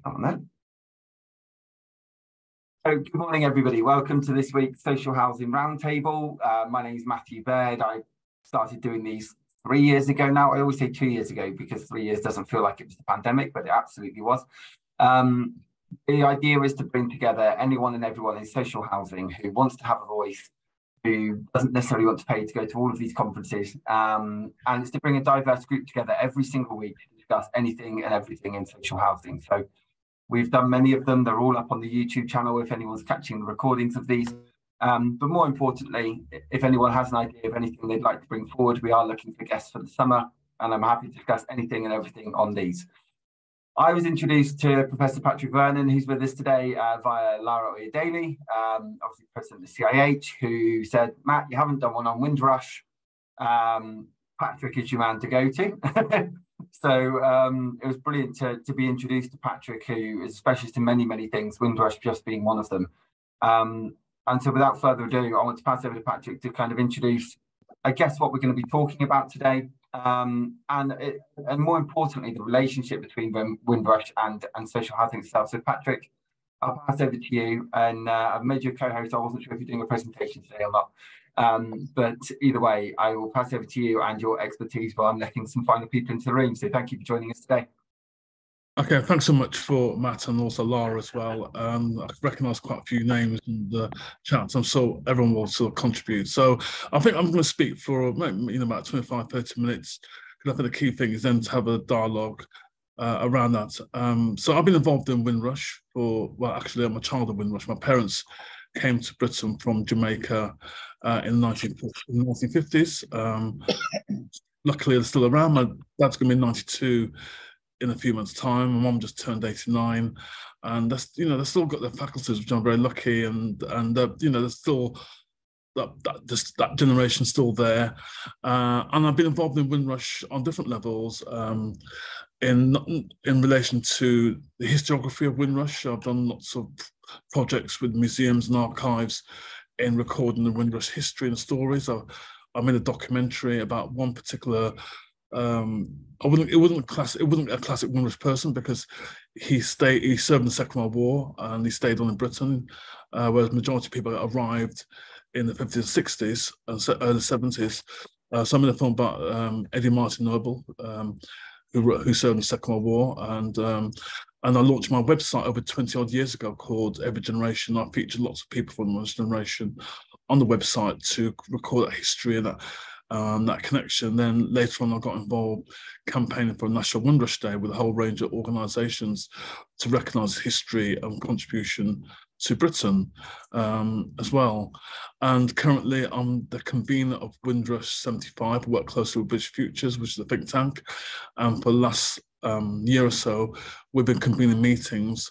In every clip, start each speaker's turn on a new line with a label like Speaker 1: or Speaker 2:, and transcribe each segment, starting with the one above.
Speaker 1: on then. So good morning, everybody. Welcome to this week's Social Housing Roundtable. My name is Matthew Baird. I started doing these 3 years ago now. I always say 2 years ago because 3 years doesn't feel like it was the pandemic, but it absolutely was. The idea is to bring together anyone and everyone in social housing who wants to have a voice, who doesn't necessarily want to pay to go to all of these conferences, and it's to bring a diverse group together every single week to discuss anything and everything in social housing. So we've done many of them. They're all up on the YouTube channel if anyone's catching the recordings of these. But more importantly, if anyone has an idea of anything they'd like to bring forward, we are looking for guests for the summer, and I'm happy to discuss anything and everything on these. I was introduced to Professor Patrick Vernon, who's with us today via Lara Oyedele, obviously President of the CIH, who said, Matt, you haven't done one on Windrush. Patrick is your man to go to. So it was brilliant to be introduced to Patrick, who is a specialist in many, many things, Windrush just being one of them. And so without further ado, I want to pass over to Patrick to kind of introduce, I guess, what we're going to be talking about today. And more importantly, the relationship between Windrush and social housing itself. So Patrick, I'll pass over to you, and I've made you a co-host. I wasn't sure if you're doing a presentation today or not, but either way, I will pass over to you and your expertise while I'm letting some final people into the room. So thank you for joining us today.
Speaker 2: Okay, thanks so much for Matt and also Lara as well. I recognise quite a few names in the chat, and so everyone will sort of contribute. So I think I'm going to speak for about 25, 30 minutes, because I think the key thing is then to have a dialogue around that. So I've been involved in Windrush actually I'm a child of Windrush. My parents came to Britain from Jamaica in the 1950s. Luckily, they're still around. My dad's going to be 92 in a few months' time. My mum just turned 89, and they've still got their faculties, which I'm very lucky, and there's still that generation still there. And I've been involved in Windrush on different levels. In relation to the historiography of Windrush, I've done lots of projects with museums and archives in recording the Windrush history and stories. I made a documentary about one particular. It wasn't a classic Windrush person, because he served in the Second World War and he stayed on in Britain, whereas the majority of people arrived in the 50s and 60s and early 70s. So I made a film about Eddie Martin Noble, who served in the Second World War, and I launched my website over 20 odd years ago called Every Generation. I featured lots of people from the generation on the website to record that history and that connection. Then later on, I got involved campaigning for National Windrush Day with a whole range of organisations to recognise history and contribution to Britain as well. And currently, I'm the convener of Windrush 75. I work closely with British Futures, which is a think tank. And for the last year or so, we've been convening meetings,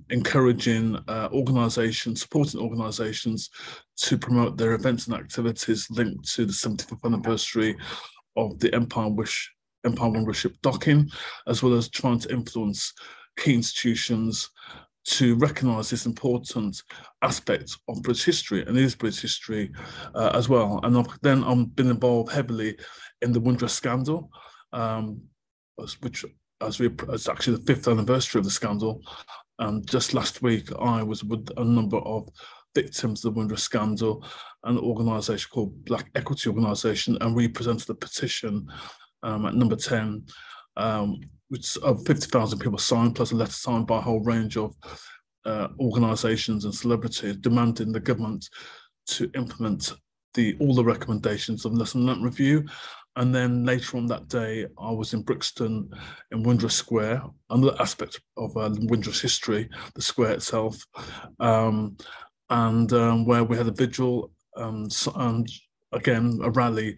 Speaker 2: encouraging organisations, supporting organisations to promote their events and activities linked to the 75th anniversary of the Empire Windrush ship docking, as well as trying to influence key institutions to recognise this important aspect of British history, and it is British history as well. And I've been involved heavily in the Windrush scandal, which it's actually the 5th anniversary of the scandal. And just last week, I was with a number of victims of the Windrush scandal, an organisation called Black Equity Organisation, and we presented a petition at number 10, which of 50,000 people signed, plus a letter signed by a whole range of organisations and celebrities, demanding the government to implement all the recommendations of the Lesson Learnt Review. And then later on that day, I was in Brixton in Windrush Square, another aspect of Windrush history, the square itself, where we had a vigil and again, a rally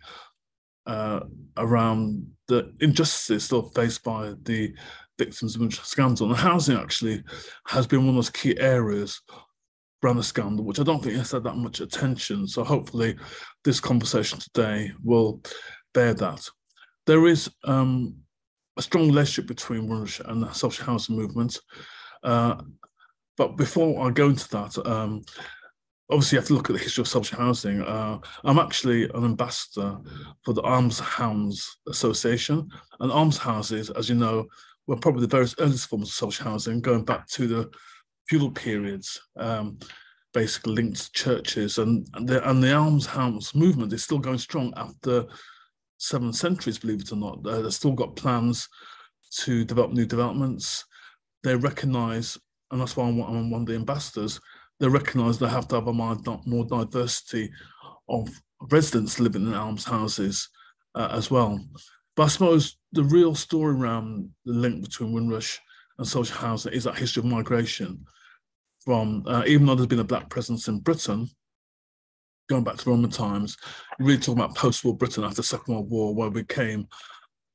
Speaker 2: around the injustices still faced by the victims of the scandal. And housing actually has been one of those key areas around the scandal, which I don't think has had that much attention. So hopefully this conversation today will bear that. There is a strong relationship between Windrush and the social housing movement. But before I go into that, obviously you have to look at the history of social housing. I'm actually an ambassador for the Almshounds Association. And almshouses, as you know, were probably the various earliest forms of social housing, going back to the feudal periods, basically linked to churches, and the almshouse movement is still going strong after 7 centuries, believe it or not. They've still got plans to develop new developments. They recognise, and that's why I'm one of the ambassadors, they recognise they have to have a more diversity of residents living in almshouses as well. But I suppose the real story around the link between Windrush and social housing is that history of migration from, even though there's been a black presence in Britain, going back to Roman times, you're really talking about post-war Britain after the Second World War, where we came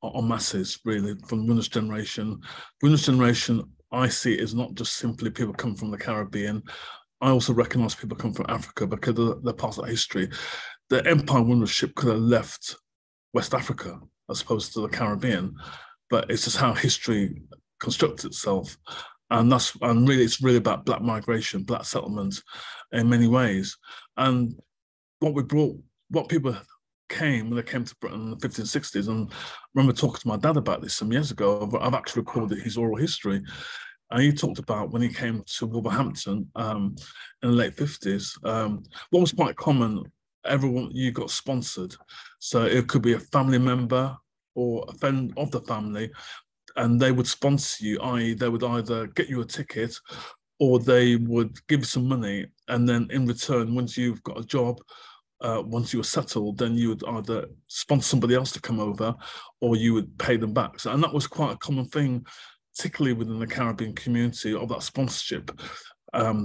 Speaker 2: en masses, really, from Windrush generation. Windrush generation, I see, is not just simply people come from the Caribbean. I also recognise people come from Africa because they're part of history. The Empire Windrush ship could have left West Africa as opposed to the Caribbean, but it's just how history constructs itself. And really, it's really about black migration, black settlement in many ways. And what people came when they came to Britain in the 1560s, and I remember talking to my dad about this some years ago. I've actually recorded his oral history. And he talked about when he came to Wolverhampton in the late 50s, what was quite common, you got sponsored. So it could be a family member or a friend of the family, and they would sponsor you, i.e. they would either get you a ticket or they would give you some money. And then in return, once you've got a job, once you were settled, then you would either sponsor somebody else to come over or you would pay them back. So, and that was quite a common thing, particularly within the Caribbean community, of that sponsorship,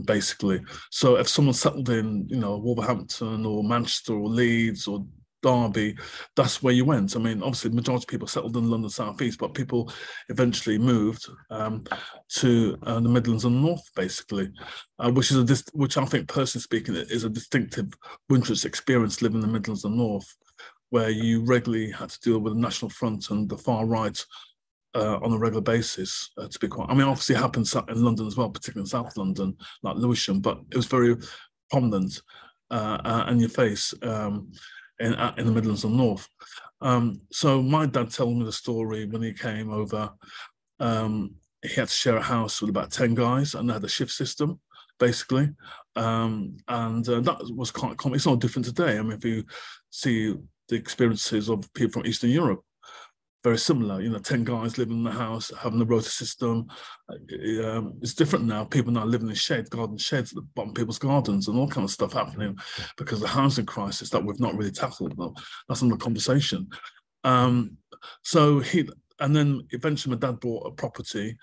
Speaker 2: basically. So if someone settled in, Wolverhampton or Manchester or Leeds or Derby, that's where you went. I mean, obviously, the majority of people settled in London South East, but people eventually moved to the Midlands and North, basically, which I think, personally speaking, is a distinctive Windrush experience, living in the Midlands and North, where you regularly had to deal with the National Front and the far right on a regular basis, to be quite. I mean, obviously, it happens in London as well, particularly in South London, like Lewisham, but it was very prominent in your face. In the Midlands and North. So my dad told me the story when he came over. He had to share a house with about 10 guys, and they had a shift system, basically. That was quite common. It's not different today. I mean, if you see the experiences of people from Eastern Europe, very similar, 10 guys living in the house, having the rota system. It's different now. People now living in garden sheds at the bottom of people's gardens, and all kinds of stuff happening because of the housing crisis that we've not really tackled. That's another conversation. And then eventually my dad bought a property.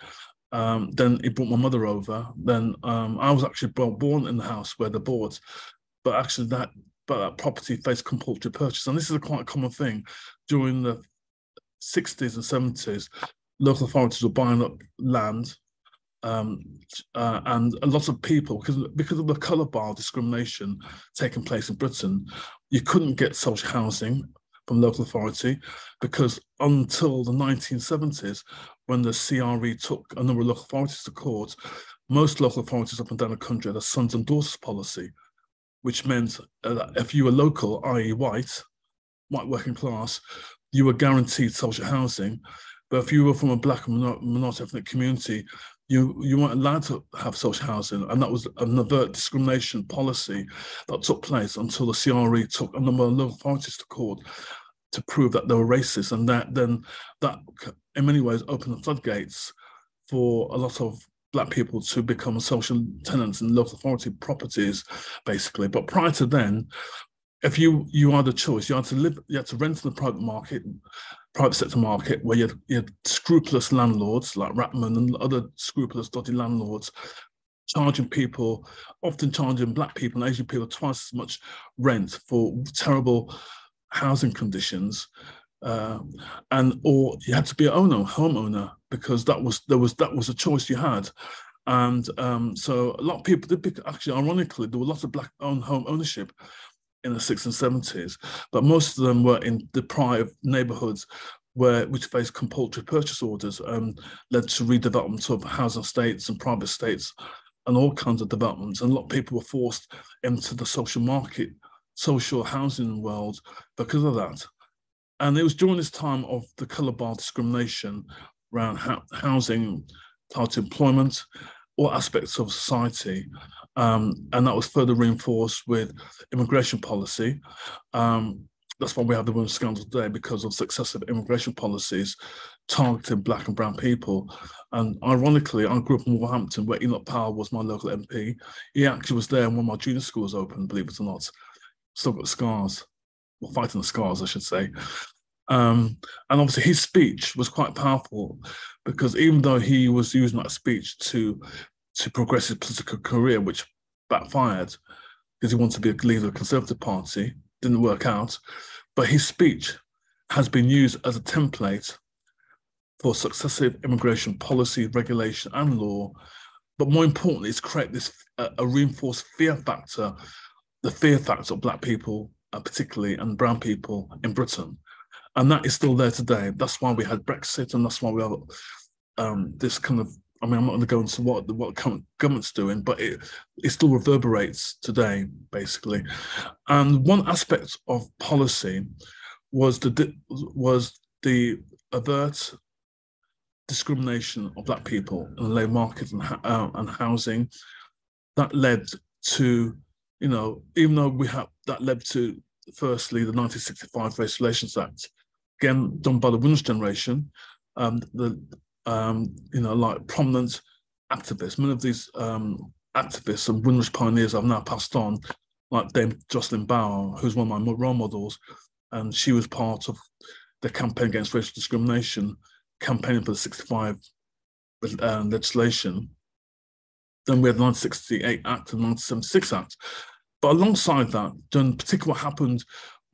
Speaker 2: Then he brought my mother over. Then I was actually born in the house where they bought, but actually that property faced compulsory purchase. And this is a quite common thing during the 60s and 70s. Local authorities were buying up land, and a lot of people, because of the colour bar discrimination taking place in Britain, you couldn't get social housing from local authority, because until the 1970s, when the CRE took a number of local authorities to court, most local authorities up and down the country had a sons and daughters policy, which meant that if you were local, i.e. white working class, you were guaranteed social housing. But if you were from a black and minority ethnic community, you weren't allowed to have social housing. And that was an overt discrimination policy that took place until the CRE took a number of local authorities to court to prove that they were racist. And that in many ways opened the floodgates for a lot of black people to become social tenants in local authority properties, basically. But prior to then, if you had a choice, you had to rent in the private sector market, where you had scrupulous landlords like Ratman and other scrupulous dodgy landlords often charging black people and Asian people twice as much rent for terrible housing conditions, or you had to be a homeowner, because that was a choice you had. And so a lot of people did actually, ironically, there were lots of black home ownership in the 60s and 70s, but most of them were in deprived neighbourhoods which faced compulsory purchase orders, and led to redevelopment of housing estates and private estates and all kinds of developments. And a lot of people were forced into the social housing world because of that. And it was during this time of the colour bar discrimination around housing, targeted employment, all aspects of society. And that was further reinforced with immigration policy. That's why we have the women's scandal today, because of successive immigration policies targeting Black and brown people. And ironically, I grew up in Wolverhampton, where Enoch Powell was my local MP. He actually was there when my junior school was open, believe it or not. Still got scars, well, fighting the scars, I should say. And obviously his speech was quite powerful, because even though he was using that speech to progress his political career, which backfired because he wanted to be a leader of the Conservative Party, didn't work out, but his speech has been used as a template for successive immigration policy, regulation, and law. But more importantly, it's create this a reinforced fear factor, the fear factor of Black people, particularly, and brown people in Britain. And that is still there today. That's why we had Brexit, and that's why we have this kind of, I mean, I'm not going to go into what the current government's doing, but it still reverberates today, basically. And one aspect of policy was the overt discrimination of Black people in the labour market and housing. That led to, you know, even though that led to, firstly, the 1965 Race Relations Act, again done by the Windrush generation, you know, like prominent activists. Many of these activists and Windrush pioneers have now passed on, like Dame Jocelyn Bauer, who's one of my role models, and she was part of the campaign against racial discrimination, campaigning for the 65 legislation. Then we had the 1968 Act and 1976 Act. But alongside that, particularly what happened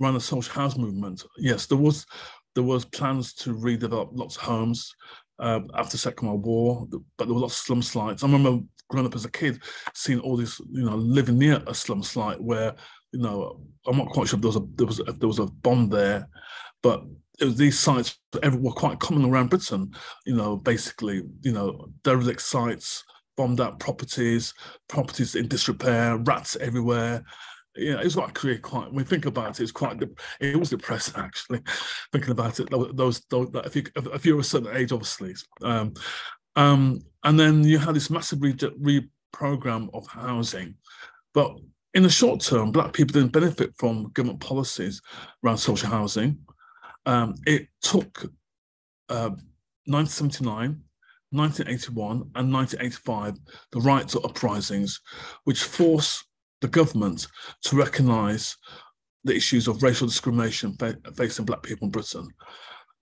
Speaker 2: around the social housing movement, yes, there was plans to redevelop lots of homes after the Second World War, but there were lots of slum sites. I remember growing up as a kid, seeing all these, you know, living near a slum site where, you know, I'm not quite sure if there was a bomb there, but these sites were quite common around Britain. You know, basically, you know, derelict sites, bombed out properties in disrepair, rats everywhere. Yeah, it's quite. When we think about it, it was depressing, actually, thinking about it. Those if you're a certain age, obviously. And then you had this massive reprogram of housing, but in the short term, Black people didn't benefit from government policies around social housing. It took 1979. 1981 and 1985, the rights or uprisings, which forced the government to recognise the issues of racial discrimination facing Black people in Britain.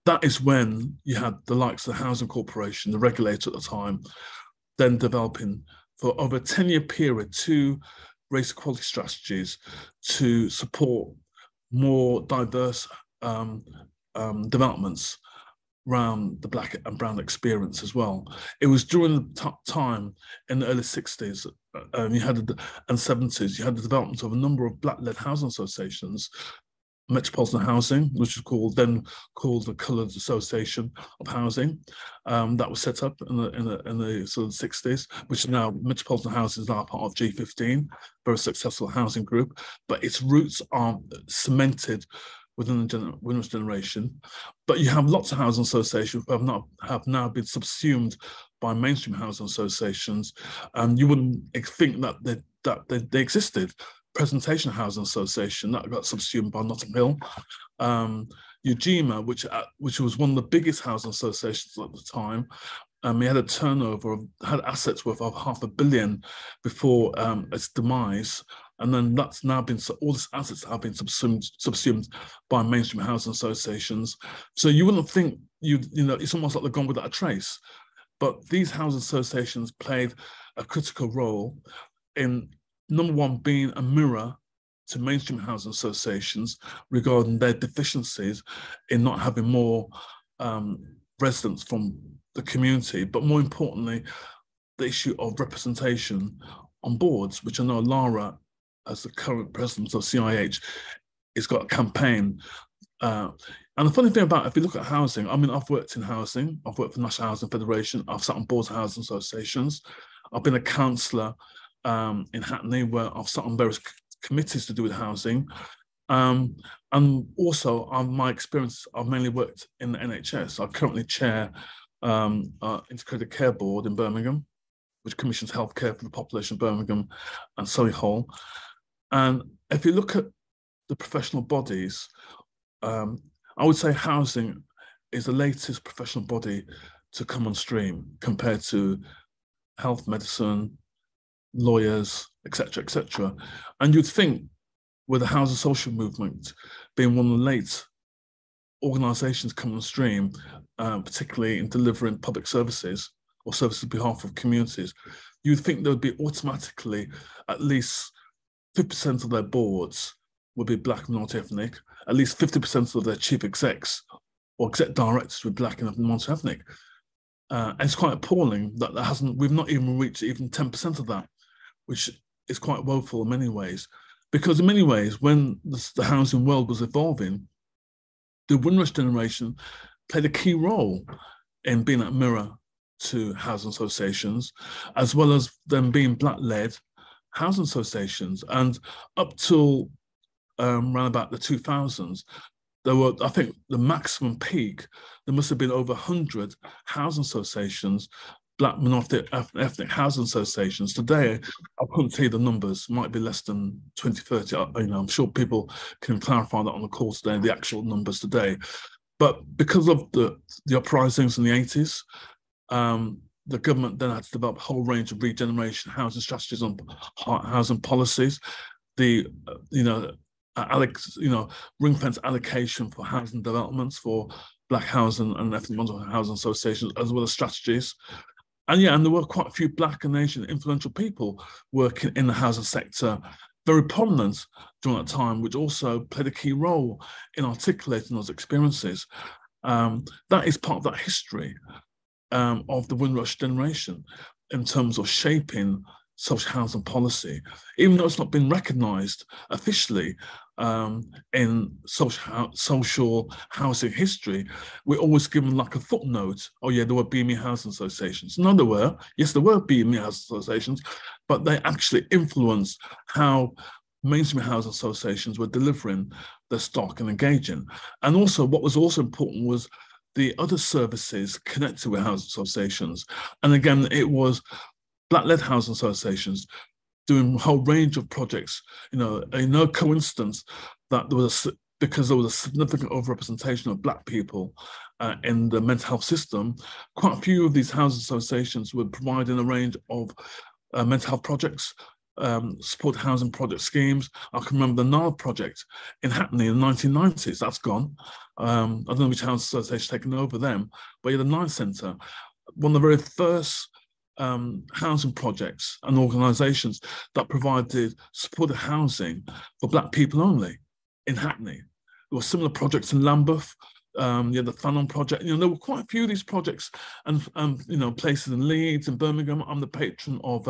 Speaker 2: That is when you had the likes of the Housing Corporation, the regulator at the time, then developing for over a 10-year period 2 race equality strategies to support more diverse developments around the Black and brown experience as well. It was during the time in the early 60s and 70s, you had the development of a number of Black-led housing associations, Metropolitan Housing, which was then called the Coloured Association of Housing, that was set up in the sort of 60s, which is now, Metropolitan Housing is now part of G15, very successful housing group, but its roots are cemented within the Windrush generation. But you have lots of housing associations who have now been subsumed by mainstream housing associations. You wouldn't think that they existed. Presentation Housing Association, that got subsumed by Notting Hill. Ujima, which was one of the biggest housing associations at the time, we had a turnover had assets worth of $500 million before its demise. And then that's now been, all these assets have been subsumed by mainstream housing associations. So you wouldn't think, you know, it's almost like they're gone without a trace. But these housing associations played a critical role in, number one, being a mirror to mainstream housing associations regarding their deficiencies in not having more residents from the community, but more importantly, the issue of representation on boards, which I know Lara, as the current president of CIH, has got a campaign. And the funny thing about, if you look at housing, I mean, I've worked in housing, I've worked for the National Housing Federation, I've sat on boards of housing associations, I've been a councillor in Hackney, where I've sat on various committees to do with housing. And also, my experience, I've mainly worked in the NHS. I currently chair Integrated Care Board in Birmingham, which commissions healthcare for the population of Birmingham and Solihull. And if you look at the professional bodies, I would say housing is the latest professional body to come on stream compared to health, medicine, lawyers, etc., etc. And you'd think with the housing social movement being one of the late organisations coming on stream, particularly in delivering public services or services on behalf of communities, you'd think there would be automatically at least 50% of their boards would be Black minority ethnic, at least 50% of their chief execs or exec directors would be Black and minority ethnic. And it's quite appalling that we've not even reached even 10% of that, which is quite woeful in many ways. Because in many ways, when the housing world was evolving, the Windrush generation played a key role in being that mirror to housing associations, as well as them being Black-led housing associations. And up till around about the 2000s, there were, I think, the maximum peak, there must have been over 100 housing associations, Black minority ethnic housing associations. Today, I couldn't tell you the numbers, might be less than 20, 30. I'm sure people can clarify that on the call today, the actual numbers today. But because of the uprisings in the 80s, the government then had to develop a whole range of regeneration housing strategies on housing policies, ring-fence allocation for housing developments for Black housing and ethnic housing associations, as well as strategies. And there were quite a few Black and Asian influential people working in the housing sector, very prominent during that time, which also played a key role in articulating those experiences. That is part of that history of the Windrush generation in terms of shaping social housing policy, even though it's not been recognised officially in social housing history. We're always given like a footnote. Oh yeah, there were BME housing associations. No, there were. Yes, there were BME housing associations, but they actually influenced how mainstream housing associations were delivering their stock and engaging. And also, what was also important was the other services connected with housing associations. And again, it was Black-led housing associations doing a whole range of projects. No coincidence that because there was a significant overrepresentation of Black people in the mental health system, quite a few of these housing associations were providing a range of mental health projects, support housing project schemes. I can remember the NARD project in Hackney in the 1990s. That's gone. I don't know which housing association taken over them, but the NARD Centre, one of the very first housing projects and organisations that provided supported housing for Black people only in Hackney. There were similar projects in Lambeth. The Vernon project. There were quite a few of these projects and places in Leeds and Birmingham. I'm the patron of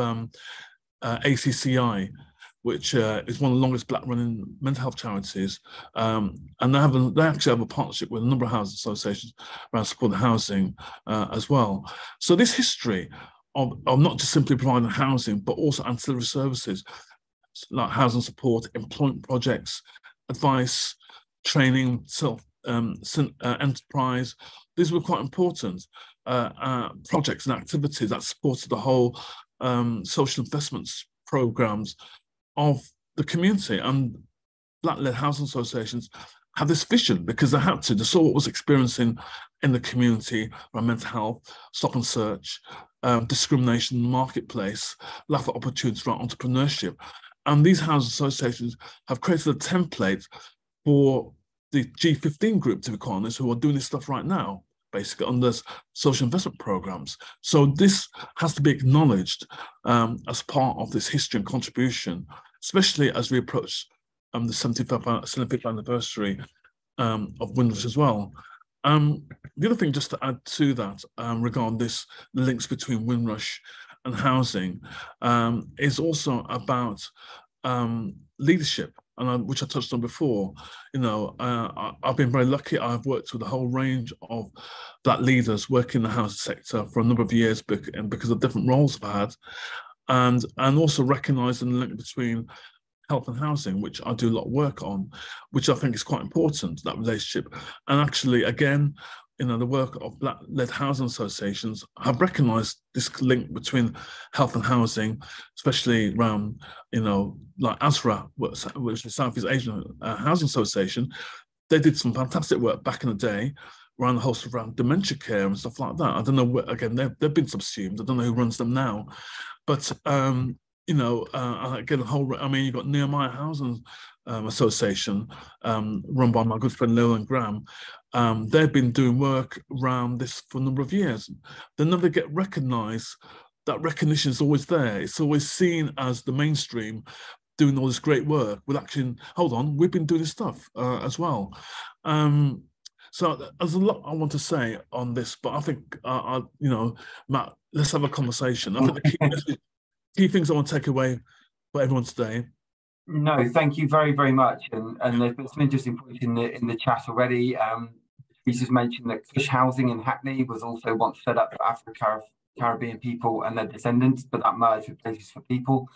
Speaker 2: ACCI, which is one of the longest Black-running mental health charities, and they actually have a partnership with a number of housing associations around supported housing as well. So this history of not just simply providing housing, but also ancillary services like housing support, employment projects, advice, training, enterprise. These were quite important projects and activities that supported the whole social investments programs of the community. And Black-led housing associations had this vision because they had to. They saw what was experiencing in the community around mental health, stop and search, discrimination in the marketplace, lack of opportunities around entrepreneurship. And these housing associations have created a template for the G15 group, to be quite honest, who are doing this stuff right now, basically under social investment programs. So this has to be acknowledged as part of this history and contribution, especially as we approach the 75th anniversary of Windrush as well. The other thing, just to add to that, regarding the links between Windrush and housing, is also about leadership, and which I touched on before. I've been very lucky. I've worked with a whole range of Black leaders working in the housing sector for a number of years, because of different roles I've had, and also recognising the link between health and housing, which I do a lot of work on, which I think is quite important, that relationship. And actually, again, the work of Black-led housing associations have recognised this link between health and housing, especially around, like ASRA, which is the Southeast Asian Housing Association. They did some fantastic work back in the day around the whole stuff around dementia care and stuff like that. I don't know, again, they've been subsumed. I don't know who runs them now. But, again, you've got Nehemiah Housing Association, run by my good friend Llewellyn Graham. They've been doing work around this for a number of years. They never get recognised. That recognition is always there. It's always seen as the mainstream doing all this great work with actually, hold on, we've been doing this stuff as well. So there's a lot I want to say on this, but I think, Matt, let's have a conversation. I think the key things I want to take away for everyone today.
Speaker 1: No, thank you very, very much. And there's been some interesting points in the chat already. We just mentioned that Cush Housing in Hackney was also once set up for Afro-Caribbean people and their descendants, but that merged with Places for People.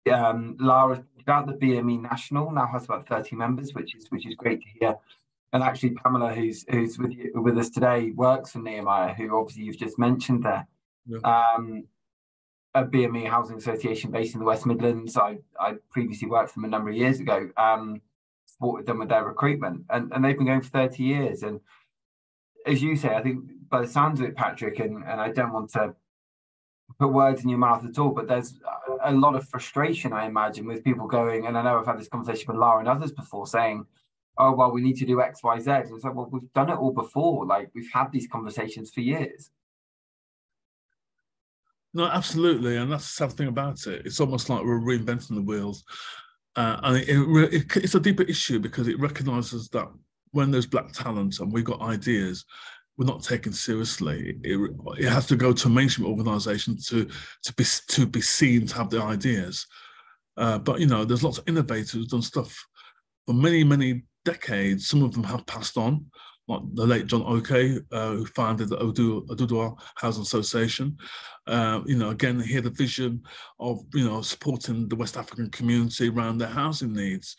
Speaker 1: Lara pointed out that BME National now has about 30 members, which is great to hear. And actually, Pamela, who's with us today, works for Nehemiah, who obviously you've just mentioned there. Yeah. A BME Housing Association based in the West Midlands. I previously worked for them a number of years ago, supported them with their recruitment, and they've been going for 30 years. And as you say, I think by the sounds of it, Patrick, and I don't want to put words in your mouth at all, but there's a lot of frustration, I imagine, with people going, and I know I've had this conversation with Lara and others before, saying, oh, well, we need to do X, Y, Z. And it's like, well, we've done it all before. Like, we've had these conversations for years.
Speaker 2: No, absolutely. And that's the sad thing about it. It's almost like we're reinventing the wheels. And it's a deeper issue because it recognises that when there's Black talent and we've got ideas, we're not taken seriously. It has to go to a mainstream organisation to be seen to have the ideas. But, there's lots of innovators who've done stuff for many, many decades. Some of them have passed on, like the late John Oke, who founded the Oduduwa Housing Association. Again, hear the vision of, supporting the West African community around their housing needs.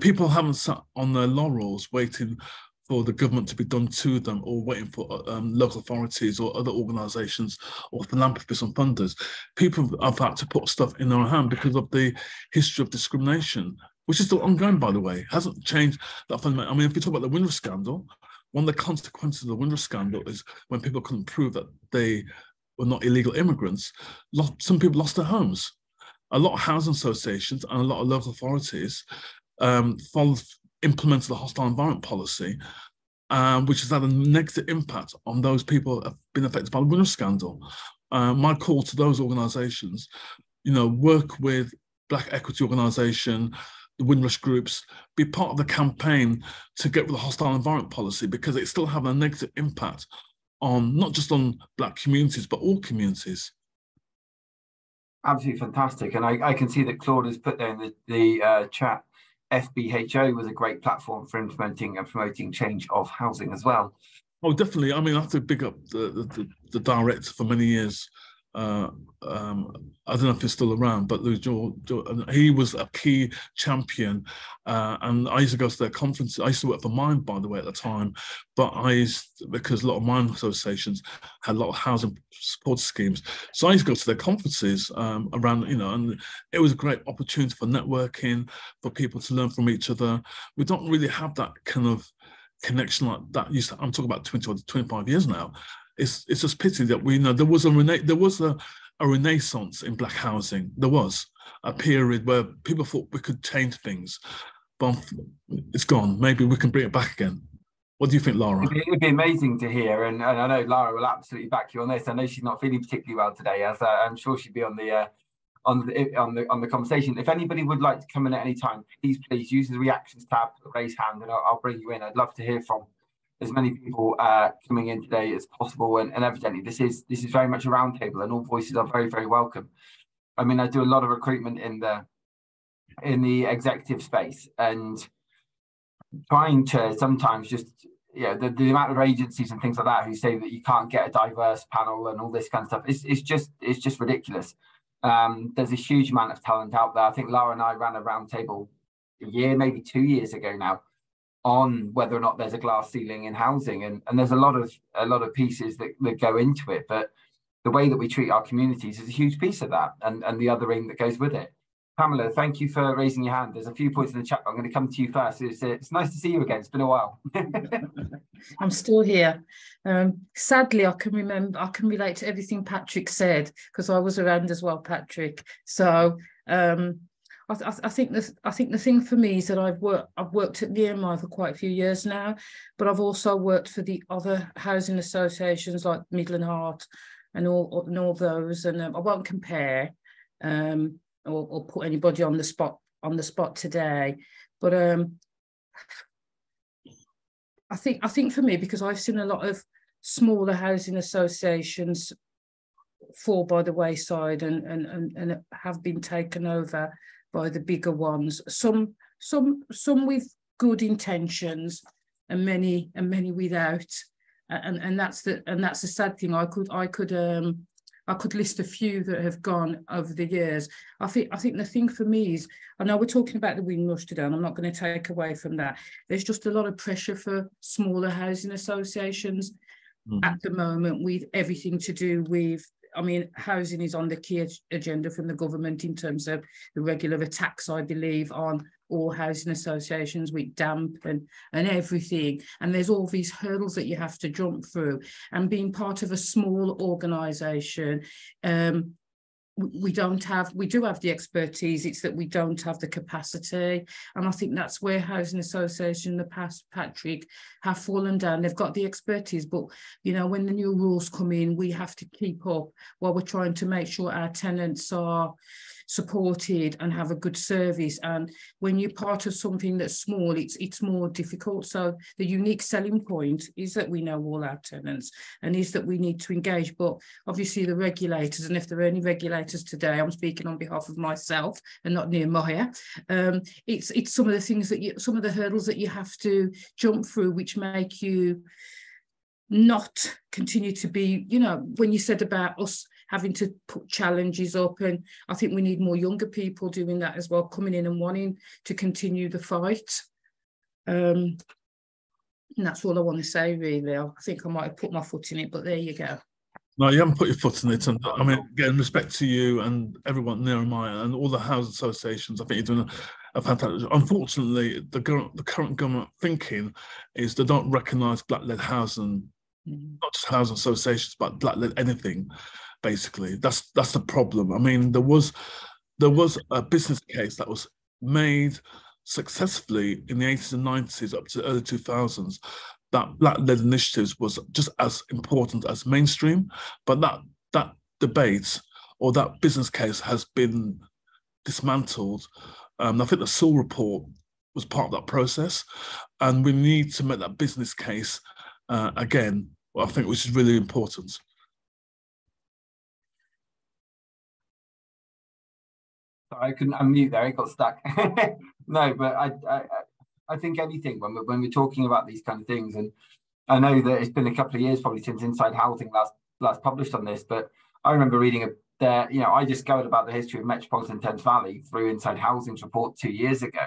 Speaker 2: People haven't sat on their laurels waiting for the government to be done to them, or waiting for local authorities or other organisations or philanthropists and funders. People have had to put stuff in their own hand because of the history of discrimination, which is still ongoing, by the way. Hasn't changed that fundamental. I mean, if you talk about the Windrush scandal, one of the consequences of the Windrush scandal is when people couldn't prove that they were not illegal immigrants, some people lost their homes. A lot of housing associations and a lot of local authorities implemented the hostile environment policy, which has had a negative impact on those people who have been affected by the Windrush scandal. My call to those organisations, work with Black Equity Organisation, the Windrush groups, be part of the campaign to get rid of the hostile environment policy, because it's still having a negative impact on not just on Black communities, but all communities.
Speaker 1: Absolutely fantastic. And I can see that Claude has put there in the chat, FBHO was a great platform for implementing and promoting change of housing as well.
Speaker 2: Oh, definitely. I mean, I have to big up the director for many years. I don't know if he's still around, but he was a key champion. And I used to go to their conferences. I used to work for Mine, by the way, at the time. But because a lot of mine associations had a lot of housing support schemes. So I used to go to their conferences around, and it was a great opportunity for networking, for people to learn from each other. We don't really have that kind of connection like that. I'm talking about 20 or 25 years now. It's just pity that there was a renaissance in Black housing. There was a period where people thought we could change things, but it's gone. Maybe we can bring it back again. What do you think, Lara?
Speaker 1: It'd be amazing to hear, and I know Lara will absolutely back you on this. I know she's not feeling particularly well today, as I'm sure she'd be on the conversation. If anybody would like to come in at any time, please use the reactions tab, raise hand, and I'll bring you in. I'd love to hear from as many people coming in today as possible, and evidently this is very much a roundtable, and all voices are very, very welcome. I mean, I do a lot of recruitment in the executive space, and trying to sometimes just the amount of agencies and things like that who say that you can't get a diverse panel and all this kind of stuff, it's just ridiculous. There's a huge amount of talent out there. I think Lara and I ran a roundtable a year, maybe 2 years ago now, on whether or not there's a glass ceiling in housing, and there's a lot of pieces that go into it, but the way that we treat our communities is a huge piece of that, and the othering that goes with it. Pamela, thank you for raising your hand. There's a few points in the chat, but I'm going to come to you first. It's nice to see you again. It's been a while.
Speaker 3: I'm still here. Sadly, I can relate to everything Patrick said, because I was around as well, Patrick. So I think the thing for me is that I've worked at the MI for quite a few years now, but I've also worked for the other housing associations like Midland Heart and all those, and I won't compare or put anybody on the spot today, but I think for me, because I've seen a lot of smaller housing associations fall by the wayside and have been taken over by the bigger ones. Some with good intentions, and many without. And that's the sad thing. I could list a few that have gone over the years. I think the thing for me is, I know we're talking about the Windrush today, and I'm not going to take away from that. There's just a lot of pressure for smaller housing associations at the moment, with everything to do with, I mean, housing is on the key agenda from the government in terms of the regular attacks, I believe, on all housing associations with damp and everything. And there's all these hurdles that you have to jump through. And being part of a small organisation, we do have the expertise, it's that we don't have the capacity. And I think that's where housing associations in the past, Patrick, have fallen down. They've got the expertise, but you know, when the new rules come in, we have to keep up while we're trying to make sure our tenants are supported and have a good service. And when you're part of something that's small, it's more difficult. So the unique selling point is that we know all our tenants, and is that we need to engage. But obviously the regulators, and if there are any regulators today, I'm speaking on behalf of myself and not Nehemiah, it's some of the things that some of the hurdles that you have to jump through, which make you not continue to be, you know, when you said about us having to put challenges up, and I think we need more younger people doing that as well, coming in and wanting to continue the fight. And that's all I want to say, really. I think I might have put my foot in it, but there you go.
Speaker 2: No, you haven't put your foot in it. And I mean, again, respect to you and everyone, Nehemiah, and all the housing associations. I think you're doing a fantastic. Unfortunately, the current government thinking is they don't recognise black-led housing, not just housing associations, but black-led anything. Basically, that's the problem. I mean, there was a business case that was made successfully in the 80s and 90s up to the early 2000s, that black-led initiatives was just as important as mainstream, but that debate or that business case has been dismantled. I think the Sewell report was part of that process, and we need to make that business case again, I think, which is really important.
Speaker 1: Sorry, I couldn't unmute there. It got stuck. No, but I think anything when we're talking about these kind of things, and I know that it's been a couple of years probably since Inside Housing last published on this, but I remember reading I discovered about the history of Metropolitan Thames Valley through Inside Housing's report 2 years ago.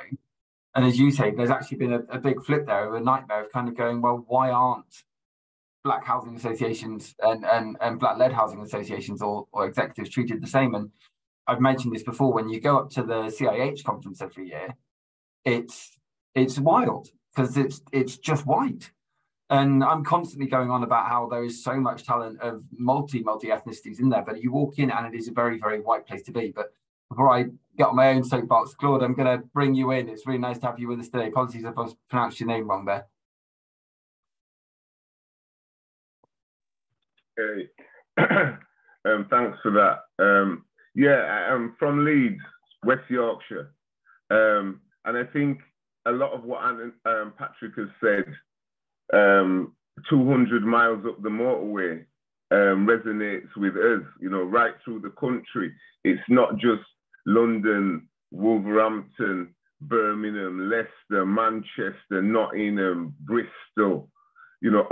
Speaker 1: And as you say, there's actually been a big flip there, of a nightmare of kind of going, well, why aren't black housing associations and black-led housing associations or executives treated the same? And I've mentioned this before, when you go up to the CIH conference every year, it's wild, because it's just white. And I'm constantly going on about how there is so much talent of multi ethnicities in there, but you walk in and it is a very, very white place to be. But before I get on my own soapbox, Claude, I'm going to bring you in. It's really nice to have you with us today. Apologies if I've pronounced your name wrong there.
Speaker 4: Okay. Thanks for that. I'm from Leeds, West Yorkshire. And I think a lot of what Patrick has said, 200 miles up the motorway, resonates with us, you know, right through the country. It's not just London, Wolverhampton, Birmingham, Leicester, Manchester, Nottingham, Bristol, you know,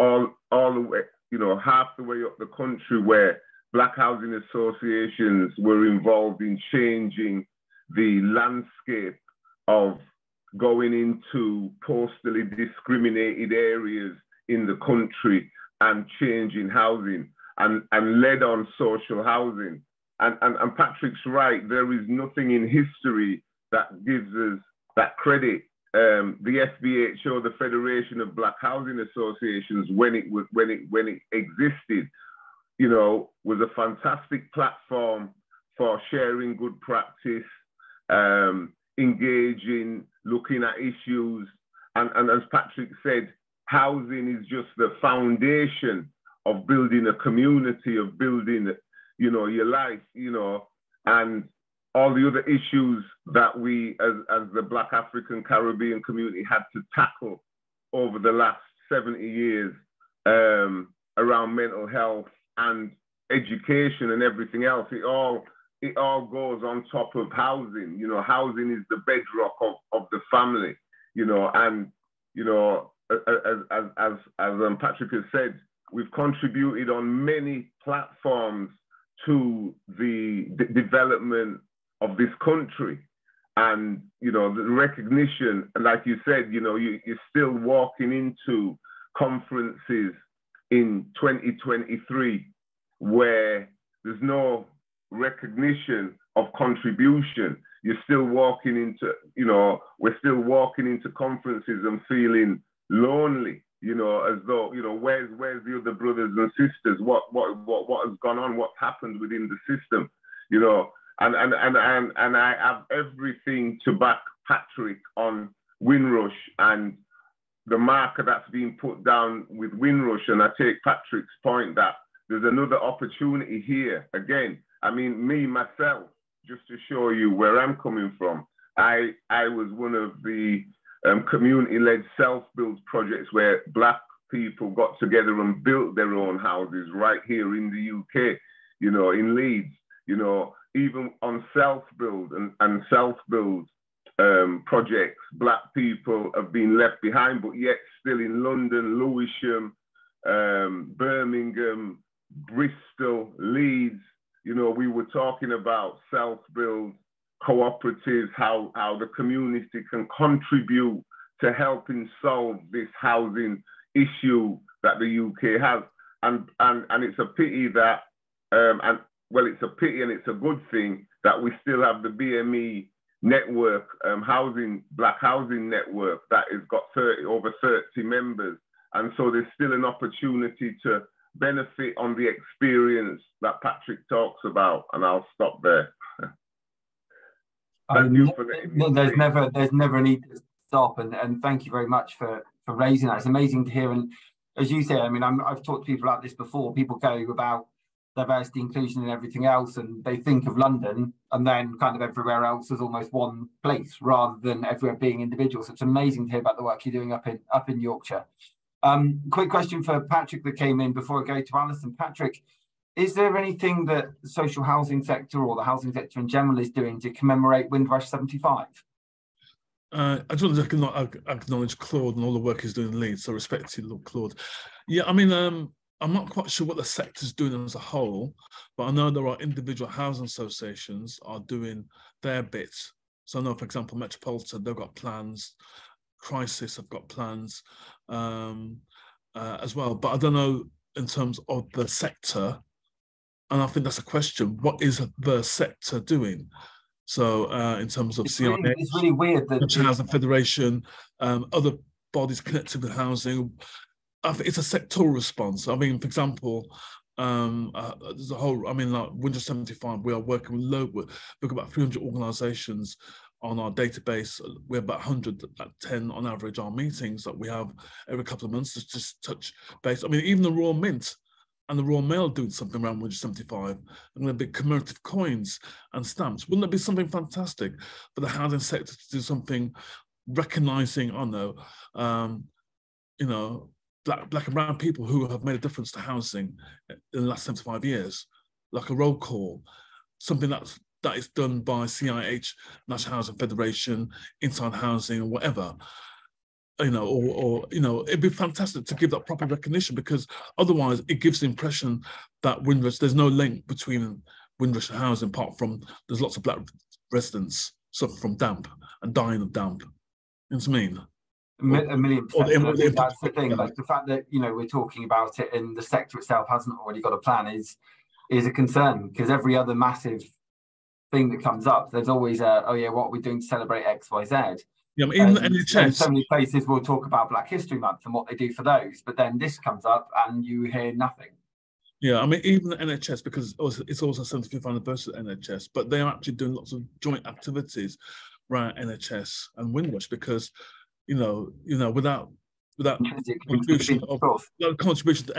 Speaker 4: all the way, you know, half the way up the country, where black housing associations were involved in changing the landscape of going into postally discriminated areas in the country and changing housing and led on social housing. And Patrick's right, there is nothing in history that gives us that credit. The FBHO, the Federation of Black Housing Associations, when it existed, you know, was a fantastic platform for sharing good practice, engaging, looking at issues. And as Patrick said, housing is just the foundation of building a community, of building, you know, your life, you know, and all the other issues that we, as the Black African Caribbean community, had to tackle over the last 70 years around mental health and education and everything else. It all goes on top of housing. You know, housing is the bedrock of the family, you know, and, you know, as Patrick has said, we've contributed on many platforms to the development of this country. And, you know, the recognition, and like you said, you know, you're still walking into conferences in 2023 where there's no recognition of contribution. You're still walking into, you know, we're still walking into conferences and feeling lonely, you know, as though, you know, where's the other brothers and sisters? What has gone on? What's happened within the system? You know, and I have everything to back Patrick on Windrush and the marker that's being put down with Windrush. And I take Patrick's point that there's another opportunity here. Again, I mean, me, myself, just to show you where I'm coming from, I was one of the community-led self-build projects where Black people got together and built their own houses right here in the UK, you know, in Leeds, you know, even on self-build and self-build projects, Black people have been left behind, but yet still in London, Lewisham, Birmingham, Bristol, Leeds, you know, we were talking about self-build cooperatives, how the community can contribute to helping solve this housing issue that the UK has. And it's a pity that, it's a pity and it's a good thing that we still have the BME network, Black Housing Network, that has got over 30 members. And so there's still an opportunity to benefit on the experience that Patrick talks about. And I'll stop there. Thank you for
Speaker 1: there's never a need to stop, and thank you very much for raising that. It's amazing to hear. And as you say, I mean, I've talked to people about this before. People go about diversity, inclusion, and everything else, and they think of London, and then kind of everywhere else as almost one place rather than everywhere being individual. So it's amazing to hear about the work you're doing up in Yorkshire. Quick question for Patrick that came in before I go to Alison. Patrick, is there anything that the social housing sector or the housing sector in general is doing to commemorate Windrush 75?
Speaker 2: I just want to acknowledge Claude and all the work he's doing in Leeds, so respect to you, Claude. Yeah, I mean, I'm not quite sure what the sector's doing as a whole, but I know there are individual housing associations are doing their bits. So I know, for example, Metropolitan, they've got plans, Crisis have got plans as well, but I don't know in terms of the sector. And I think that's a question. What is the sector doing? So in terms of CIH,
Speaker 1: it's really weird that
Speaker 2: Housing Federation, other bodies connected with housing, I think it's a sectoral response. I mean, for example, there's a whole, I mean, like Windrush 75, we are working with we've got about 300 organisations on our database. We have about 110 on average our meetings that we have every couple of months to just touch base. I mean, even the Royal Mint and the Royal Mail doing something around Windrush 75, and there'll be commemorative coins and stamps. Wouldn't that be something fantastic for the housing sector to do something recognising, you know, black and brown people who have made a difference to housing in the last 75 years, like a roll call, something that is done by CIH, National Housing Federation, Inside Housing, or whatever. You know, or you know, it'd be fantastic to give that proper recognition, because otherwise it gives the impression that Windrush, there's no link between Windrush and housing, apart from there's lots of black residents suffering from damp and dying of damp. It's mean.
Speaker 1: A million
Speaker 2: Or
Speaker 1: percent.
Speaker 2: the,
Speaker 1: I think that's the
Speaker 2: yeah.
Speaker 1: thing. Like the fact that we're talking about it and the sector itself hasn't already got a plan is a concern, because every other massive thing that comes up, there's always oh yeah, what are we doing to celebrate X, Y, Z?
Speaker 2: Yeah, I mean, even the NHS.
Speaker 1: So many places will talk about Black History Month and what they do for those, but then this comes up and you hear nothing.
Speaker 2: Yeah, I mean, even the NHS, because it's also 75th anniversary of the NHS, but they are actually doing lots of joint activities around NHS and Windrush, because without contribution to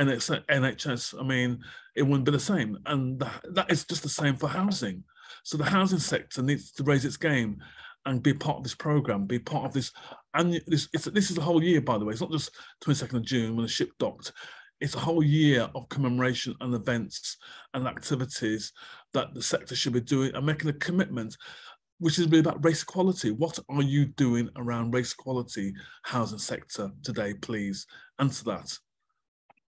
Speaker 2: NHS, I mean, it wouldn't be the same, and that is just the same for housing. So the housing sector needs to raise its game and be part of this program, be part of this. And this is the whole year, by the way. It's not just 22nd of June when the ship docked. It's a whole year of commemoration and events and activities that the sector should be doing and making a commitment, which is really about race equality. What are you doing around race equality, housing sector today, please? Answer that.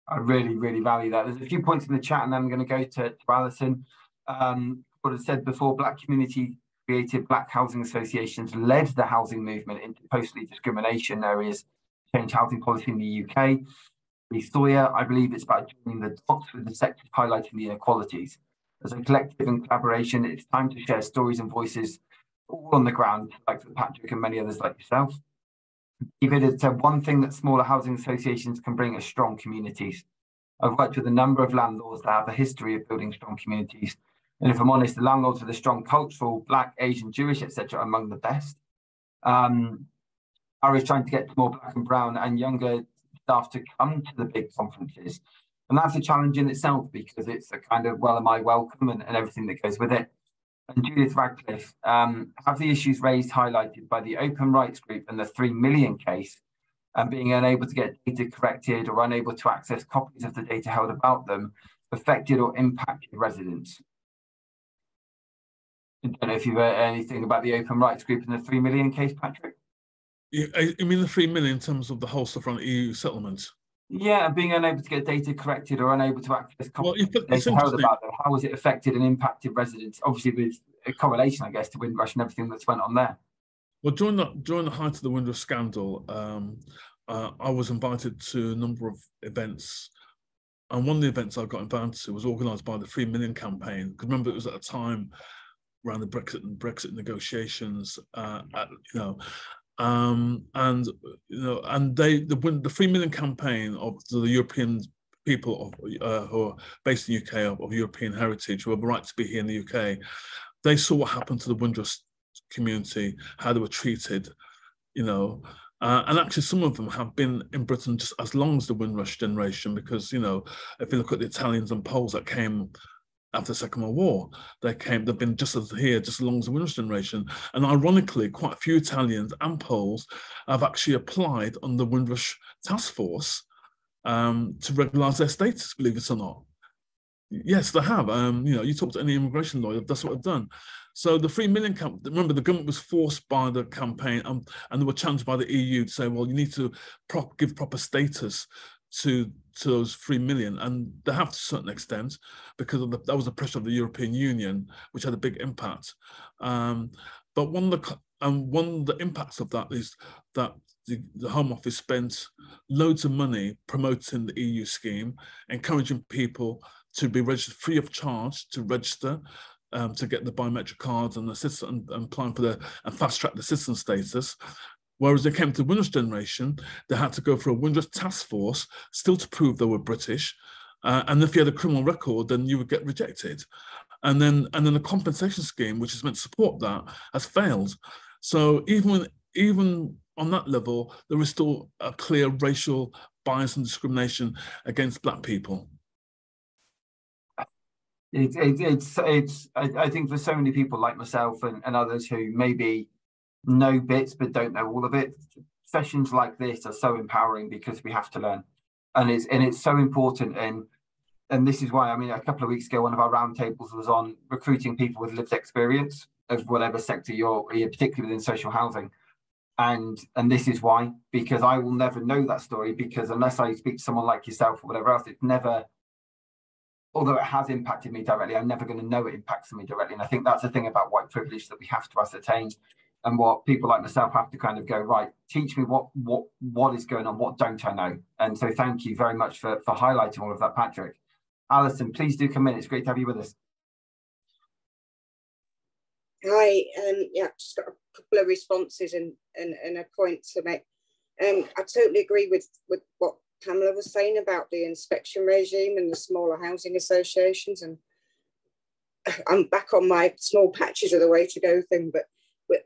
Speaker 1: I really, really value that. There's a few points in the chat, and then I'm going to go to Alison. What I said before, Black community created Black housing associations led the housing movement into post-lead discrimination areas, change housing policy in the UK. Sawyer, I believe it's about joining the dots with the sectors highlighting the inequalities. As a collective and collaboration, it's time to share stories and voices all on the ground, like Patrick and many others like yourself. David had said one thing that smaller housing associations can bring are strong communities. I've worked with a number of landlords that have a history of building strong communities. And if I'm honest, the landlords with a strong cultural, Black, Asian, Jewish, etc., are among the best. I was trying to get more Black and brown and younger staff to come to the big conferences. And that's a challenge in itself, because it's a kind of, well, am I welcome and everything that goes with it. And Judith Radcliffe, have the issues raised highlighted by the Open Rights Group and the 3 million case, and being unable to get data corrected or unable to access copies of the data held about them, affected or impacted residents? I don't know if you've heard anything about the Open Rights Group and the 3 million case, Patrick?
Speaker 2: You mean the 3 million in terms of the whole stuff around EU settlements?
Speaker 1: Yeah, being unable to get data corrected or unable to access copies of data held about them. How has it affected and impacted residents? Obviously, with a correlation, I guess, to Windrush and everything that's went on there.
Speaker 2: Well, during the height of the Windrush scandal, I was invited to a number of events. And one of the events I got invited to was organised by the 3 million campaign. Because remember, it was at a time around the Brexit negotiations, and the 3 million campaign of the European people who are based in the UK of European heritage, who have the right to be here in the UK, they saw what happened to the Windrush community, how they were treated, and actually some of them have been in Britain just as long as the Windrush generation, because, if you look at the Italians and Poles that came after the Second World War, they've been just as long as the Windrush generation. And ironically, quite a few Italians and Poles have actually applied on the Windrush task force to regularise their status, believe it or not. Yes, they have. You talk to any immigration lawyer, that's what they've done. So the 3 million remember, the government was forced by the campaign and they were challenged by the EU to say, well, you need to give proper status to those 3 million, and they have to a certain extent, because that was the pressure of the European Union, which had a big impact. But one of the impacts of that is that the Home Office spent loads of money promoting the EU scheme, encouraging people to be registered free of charge to register, to get the biometric cards and and applying for and fast track the citizen status. Whereas they came to the Windrush generation, they had to go for a Windrush task force, still to prove they were British. And if you had a criminal record, then you would get rejected. And then the compensation scheme, which is meant to support that, has failed. So even on that level, there is still a clear racial bias and discrimination against Black people.
Speaker 1: I think for so many people like myself and others who maybe know bits but don't know all of it, sessions like this are so empowering, because we have to learn, and it's so important. And this is why, I mean, a couple of weeks ago, one of our roundtables was on recruiting people with lived experience of whatever sector you're particularly within social housing. And this is why, because I will never know that story, because unless I speak to someone like yourself or whatever else, it's never, although it has impacted me directly, I'm never going to know it impacts me directly. And I think that's the thing about white privilege that we have to ascertain. and what people like myself have to kind of go, right, teach me what is going on, what don't I know? And so thank you very much for highlighting all of that, Patrick. Alison, please do come in. It's great to have you with us.
Speaker 5: Hi, yeah, just got a couple of responses and a point to make. I totally agree with what Pamela was saying about the inspection regime and the smaller housing associations. And I'm back on my small patches are the way to go thing, but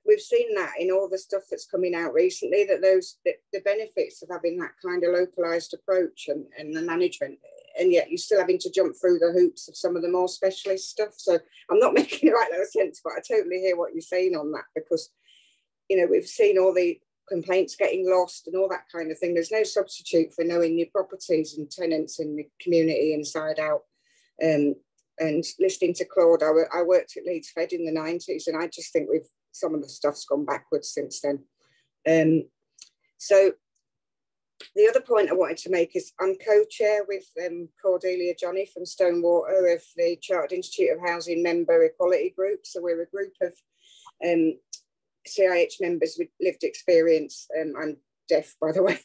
Speaker 5: we've seen that in all the stuff that's coming out recently, that the benefits of having that kind of localized approach and the management, and yet you're still having to jump through the hoops of some of the more specialist stuff. So I'm not making it right out of sense, but I totally hear what you're saying on that, because, you know, we've seen all the complaints getting lost and all that kind of thing. There's no substitute for knowing your properties and tenants in the community inside out. And listening to Claude, I worked at Leeds Fed in the 90s, and I just think some of the stuff's gone backwards since then. So the other point I wanted to make is I'm co-chair with Cordelia Johnny from Stonewater of the Chartered Institute of Housing Member Equality Group. So we're a group of CIH members with lived experience. I'm deaf, by the way,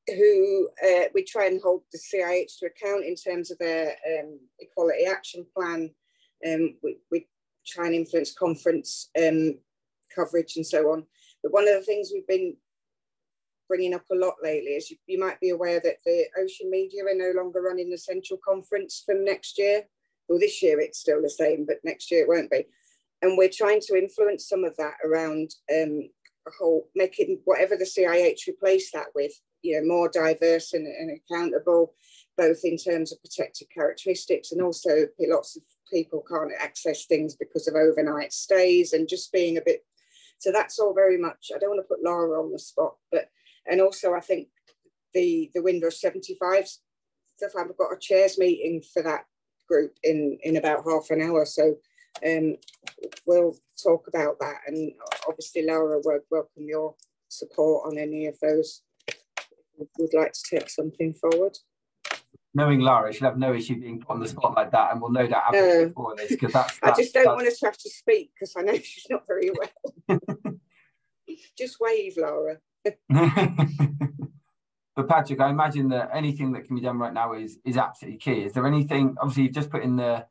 Speaker 5: who we try and hold the CIH to account in terms of their equality action plan. We try and influence conference coverage and so on. But one of the things we've been bringing up a lot lately is you might be aware that the Ocean Media are no longer running the central conference from next year. Well, this year it's still the same, but next year it won't be. And we're trying to influence some of that around making whatever the CIH replace that with, you know, more diverse and accountable, both in terms of protected characteristics, and also lots of people can't access things because of overnight stays and just being a bit. So that's all very much, I don't want to put Laura on the spot, but, and also I think the Windrush 75 stuff, I've got a chairs meeting for that group in about half an hour. So we'll talk about that. And obviously Laura would welcome your support on any of those. Would like to take something forward.
Speaker 1: Knowing Laura, she'll have no issue being put on the spot like that, and we'll know that after before this, because that's
Speaker 5: I just don't want to have to speak because I know she's not very well. Just wave, Laura.
Speaker 1: But Patrick, I imagine that anything that can be done right now is absolutely key. Is there anything? Obviously, you've just put in the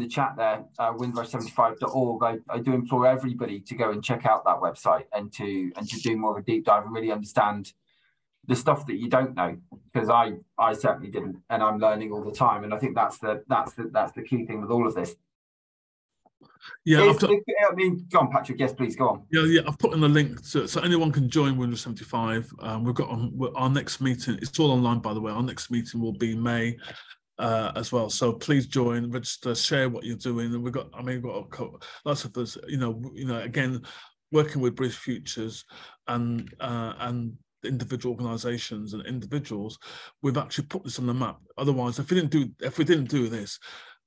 Speaker 1: chat there, windrush75.org. I do implore everybody to go and check out that website and to do more of a deep dive and really understand the stuff that you don't know, because I certainly didn't, and I'm learning all the time. And I think that's the key thing with all of this.
Speaker 2: Yeah,
Speaker 1: I mean, go on, Patrick. Yes, please go on.
Speaker 2: Yeah. I've put in the link so anyone can join Windrush 75. We've got our next meeting. It's all online, by the way. Our next meeting will be May as well. So please join, register, share what you're doing. And we've got lots of us. You know, again, working with British Futures and individual organisations and individuals, we've actually put this on the map. Otherwise, if we didn't do this,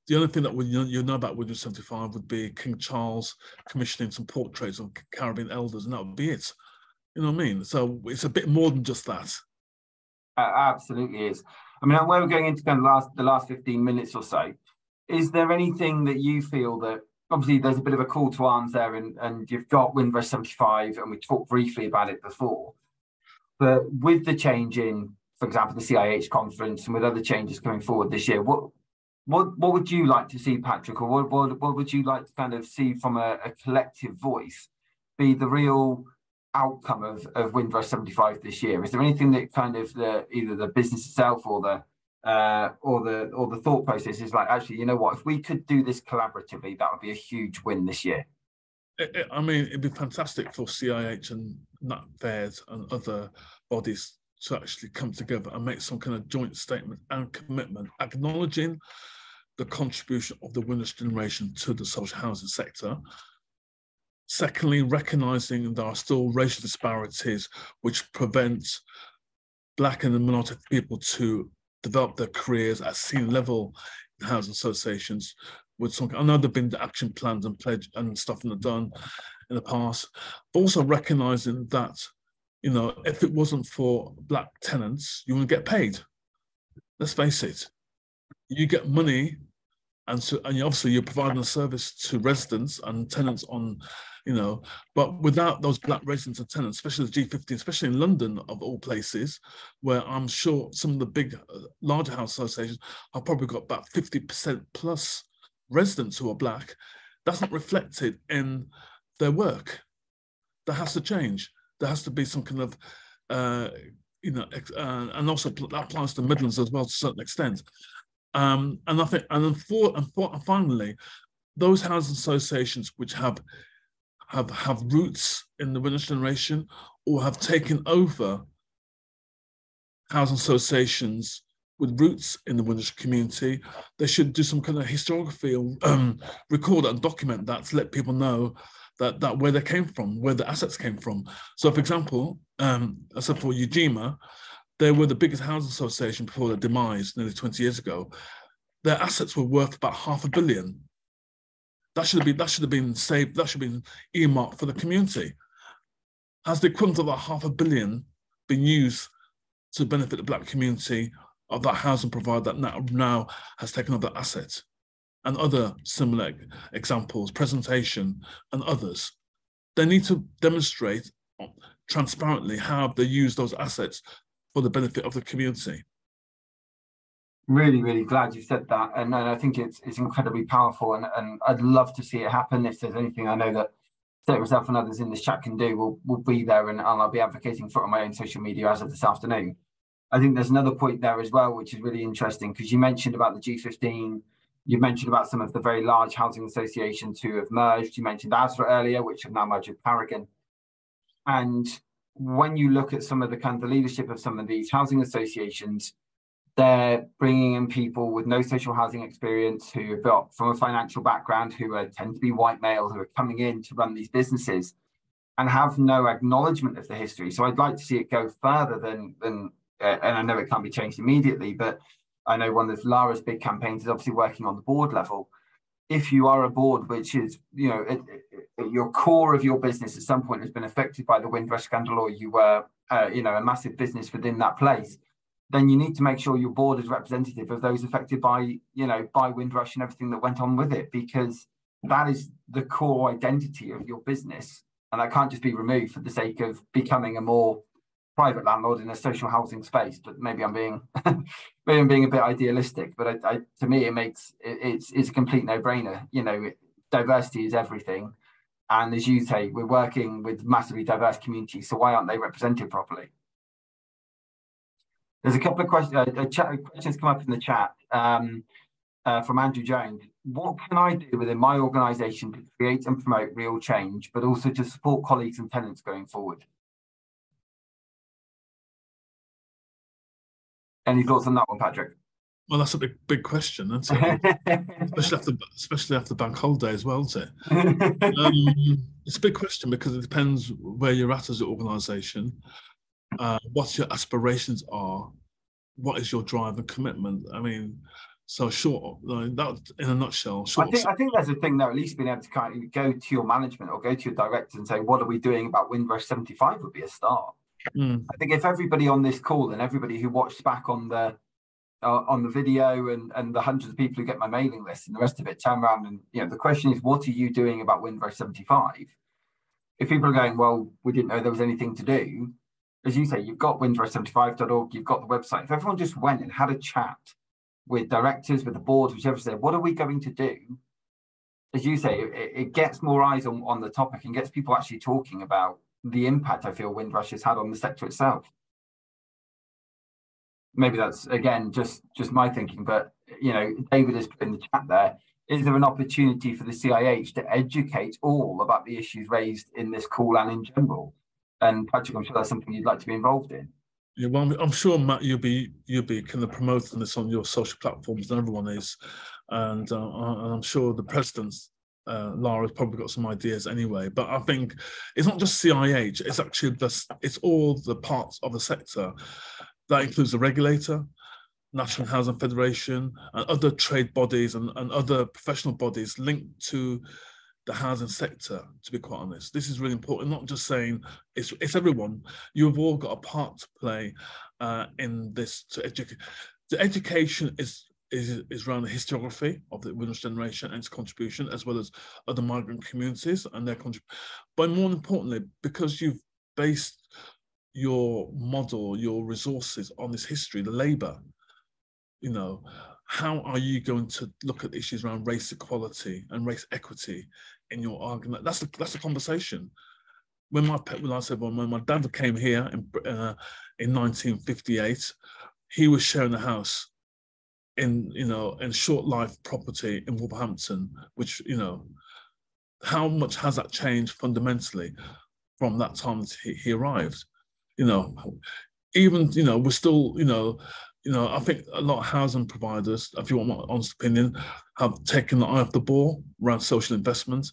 Speaker 2: the only thing that you know about Windrush 75 would be King Charles commissioning some portraits of Caribbean elders, and that would be it. You know what I mean? So it's a bit more than just that.
Speaker 1: Absolutely is. I mean, where we're going into kind of the last 15 minutes or so, is there anything that you feel that, obviously there's a bit of a call to arms there, and you've got Windrush 75, and we talked briefly about it before. But with the change in, for example, the CIH conference, and with other changes coming forward this year, what would you like to see, Patrick, or what would you like to kind of see from a collective voice be the real outcome of Windrush 75 this year? Is there anything that kind of either the business itself or the thought process is like, actually, you know what, if we could do this collaboratively, that would be a huge win this year?
Speaker 2: I mean, it'd be fantastic for CIH and NatFed and other bodies to actually come together and make some kind of joint statement and commitment, acknowledging the contribution of the Windrush generation to the social housing sector. Secondly, recognising there are still racial disparities which prevent Black and minority people to develop their careers at senior level in housing associations. I know there've been action plans and pledge and stuff that are done in the past, but also recognising that, you know, if it wasn't for Black tenants, you wouldn't get paid. Let's face it. You get money and obviously you're providing a service to residents and tenants on, but without those black residents and tenants, especially the G15, especially in London of all places, where I'm sure some of the big, larger house associations have probably got about 50% plus residents who are black, that's not reflected in their work. That has to change. There has to be some kind of, and also that applies to Midlands as well to a certain extent. And I think, and finally, those housing associations which have roots in the Windrush generation or have taken over housing associations with roots in the Windrush community, they should do some kind of historiography or record and document that to let people know that where they came from, where the assets came from. So, for example, so for Ujima, they were the biggest housing association before their demise nearly 20 years ago. Their assets were worth about £500 million. That should have been saved. That should have been earmarked for the community. Has the equivalent of that £500 million been used to benefit the black community of that housing provider that now has taken over that asset? And other similar examples, presentation and others. They need to demonstrate transparently how they use those assets for the benefit of the community.
Speaker 1: Really, really glad you said that. And I think it's incredibly powerful, and I'd love to see it happen. If there's anything I know that myself and others in this chat can do, we'll be there, and I'll be advocating for it on my own social media as of this afternoon. I think there's another point there as well, which is really interesting, because you mentioned about the G15, you mentioned about some of the very large housing associations who have merged. You mentioned ASRA earlier, which have now merged with Paragon. And when you look at some of the kind of leadership of some of these housing associations, they're bringing in people with no social housing experience, who have got from a financial background, who tend to be white male, who are coming in to run these businesses and have no acknowledgement of the history. So I'd like to see it go further than and I know it can't be changed immediately, but I know one of Lara's big campaigns is obviously working on the board level. If you are a board which is, at your core of your business at some point has been affected by the Windrush scandal, or you were, a massive business within that place, then you need to make sure your board is representative of those affected by, by Windrush and everything that went on with it, because that is the core identity of your business. And that can't just be removed for the sake of becoming a more private landlord in a social housing space. But maybe I'm being a bit idealistic, but to me it's a complete no-brainer. Diversity is everything, and as you say, we're working with massively diverse communities, so why aren't they represented properly? There's a couple of questions come up in the chat from Andrew Jones. What can I do within my organisation to create and promote real change, but also to support colleagues and tenants going forward? Any thoughts on that one, Patrick?
Speaker 2: Well, that's a big question, isn't it? especially after bank holiday as well, isn't it? It's a big question because it depends where you're at as an organisation, what your aspirations are, what is your drive and commitment. I mean, so short, that in a nutshell. I
Speaker 1: think there's a thing there, at least being able to kind of go to your management or go to your director and say, what are we doing about Windrush 75 would be a start. I think if everybody on this call and everybody who watched back on the video and the hundreds of people who get my mailing list and the rest of it turn around and, the question is, what are you doing about Windrush 75? If people are going, well, we didn't know there was anything to do, as you say, you've got windrush75.org, you've got the website. If everyone just went and had a chat with directors, with the board, whichever said, what are we going to do? As you say, it gets more eyes on the topic and gets people actually talking about the impact I feel Windrush has had on the sector itself. Maybe that's, again, just my thinking, but, David has put in the chat there, is there an opportunity for the CIH to educate all about the issues raised in this call and in general? And Patrick, I'm sure that's something you'd like to be involved in.
Speaker 2: Yeah, well, I'm sure, Matt, you'll be kind of promoting this on your social platforms, and everyone is, and I'm sure the president's Lara's probably got some ideas anyway. But I think it's not just CIH; it's actually it's all the parts of the sector. That includes the regulator, National Housing Federation, and other trade bodies and other professional bodies linked to the housing sector, to be quite honest. This is really important, not just saying it's everyone. You've all got a part to play in this to educate. The education is is around the historiography of the Windrush generation and its contribution, as well as other migrant communities and their contribution. But more importantly, because you've based your model, your resources on this history, the labour, you know, how are you going to look at issues around race equality and race equity in your argument? That's the conversation. When my dad came here in 1958, he was sharing a house in short life property in Wolverhampton, which, you know, how much has that changed fundamentally from that time that he arrived? You know, even, you know, we're still, you know, I think a lot of housing providers, if you want my honest opinion, have taken the eye off the ball around social investment.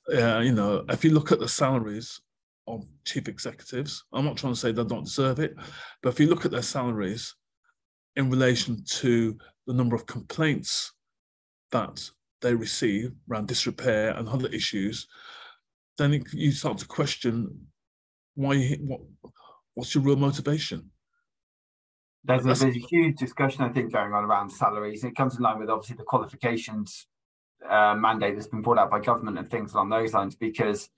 Speaker 2: You know, if you look at the salaries of chief executives, I'm not trying to say they don't deserve it, but if you look at their salaries in relation to the number of complaints that they receive around disrepair and other issues, then you start to question what's your real motivation.
Speaker 1: There's a huge discussion, I think, going on around salaries. It comes in line with obviously the qualifications mandate that's been brought out by government and things along those lines, because